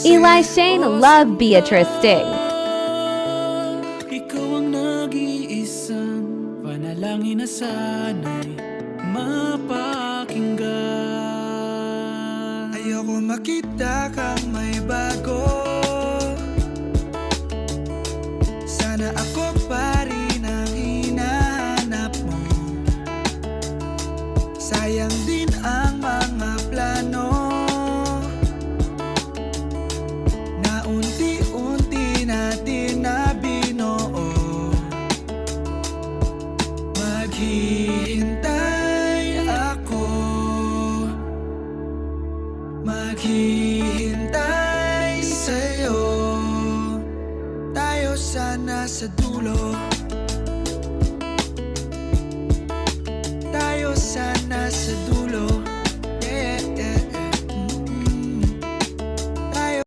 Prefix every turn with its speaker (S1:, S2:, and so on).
S1: Eli Shane loved Beatrice Sting.
S2: Ikaw ang nag-iisang panalangin na sana'y mapakinggan.
S3: Ayoko makita kang may bago. Sana ako pa rin ang hinahanap mo. Sayang din ang mga plano na unti-unti natin na binuo. Maghihintay ako, maghihintay sa'yo. Tayo sana sa dulo.